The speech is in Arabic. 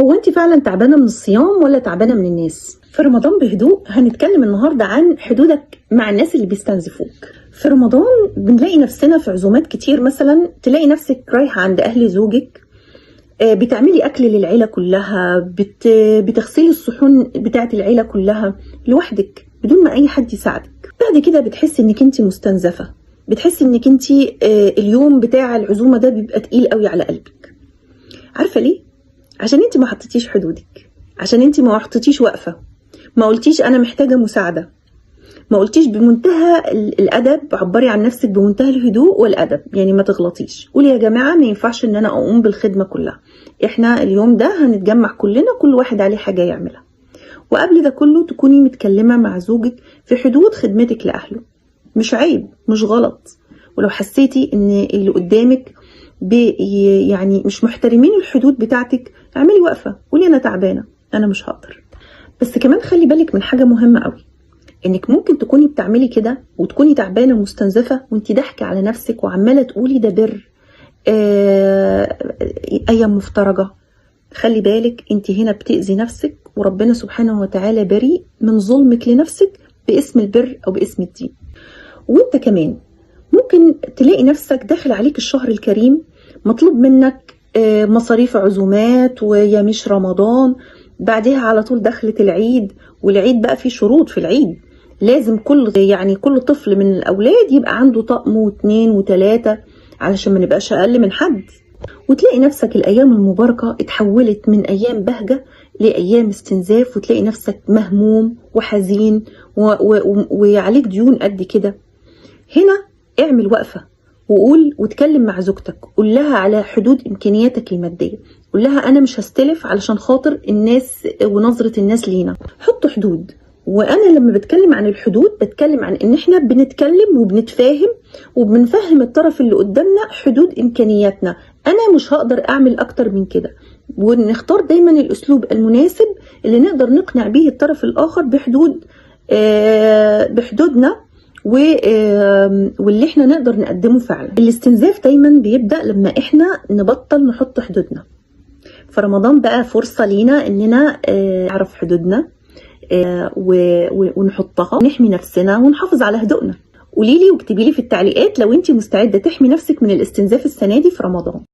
هو انت فعلا تعبانة من الصيام ولا تعبانة من الناس؟ في رمضان بهدوء هنتكلم النهاردة عن حدودك مع الناس اللي بيستنزفوك. في رمضان بنلاقي نفسنا في عزومات كتير، مثلا تلاقي نفسك رايحة عند أهل زوجك، بتعملي أكل للعيلة كلها، بتغسلي الصحون بتاعة العيلة كلها لوحدك بدون ما أي حد يساعدك. بعد كده بتحسي إنك انت مستنزفة، بتحسي إنك انت اليوم بتاع العزومة ده بيبقى تقيل قوي على قلبك. عارفة ليه؟ عشان انت ما حطيتيش حدودك، عشان انت ما حطيتيش وقفة، ما قلتيش انا محتاجة مساعدة، ما قلتيش بمنتهى الادب، عبري عن نفسك بمنتهى الهدوء والادب. يعني ما تغلطيش، قولي يا جماعة ما ينفعش ان انا اقوم بالخدمة كلها، احنا اليوم ده هنتجمع كلنا، كل واحد عليه حاجة يعملها. وقبل ده كله تكوني متكلمة مع زوجك في حدود خدمتك لأهله. مش عيب، مش غلط. ولو حسيتي ان اللي قدامك يعني مش محترمين الحدود بتاعتك، اعملي وقفة، قولي انا تعبانة، انا مش هقدر. بس كمان خلي بالك من حاجة مهمة قوي، انك ممكن تكوني بتعملي كده وتكوني تعبانة ومستنزفة وانت ضحكة على نفسك وعمالة تقولي ده بر، ايام مفترجة. خلي بالك انت هنا بتأذي نفسك، وربنا سبحانه وتعالى بريء من ظلمك لنفسك باسم البر او باسم الدين. وانت كمان ممكن تلاقي نفسك داخل عليك الشهر الكريم، مطلوب منك مصاريف عزومات، ويا مش رمضان بعدها على طول دخلت العيد، والعيد بقى فيه شروط في العيد، لازم كل طفل من الأولاد يبقى عنده طقم واثنين وثلاثة علشان ما نبقاش أقل من حد. وتلاقي نفسك الأيام المباركة اتحولت من أيام بهجة لأيام استنزاف، وتلاقي نفسك مهموم وحزين وعليك ديون قد كده. هنا اعمل وقفة وقول وتكلم مع زوجتك، قول لها على حدود إمكانياتك المادية، قول لها أنا مش هستلف علشان خاطر الناس ونظرة الناس لينا. حط حدود. وأنا لما بتكلم عن الحدود بتكلم عن إن إحنا بنتكلم وبنتفاهم وبنفهم الطرف اللي قدامنا حدود إمكانياتنا. أنا مش هقدر أعمل أكتر من كده، ونختار دايما الأسلوب المناسب اللي نقدر نقنع به الطرف الآخر بحدودنا واللي احنا نقدر نقدمه فعلا. الاستنزاف دايما بيبدأ لما احنا نبطل نحط حدودنا. فرمضان بقى فرصة لينا اننا نعرف حدودنا ونحطها، نحمي نفسنا ونحافظ على هدوءنا. قوليلي واكتبيلي في التعليقات لو انت مستعدة تحمي نفسك من الاستنزاف السنة دي في رمضان.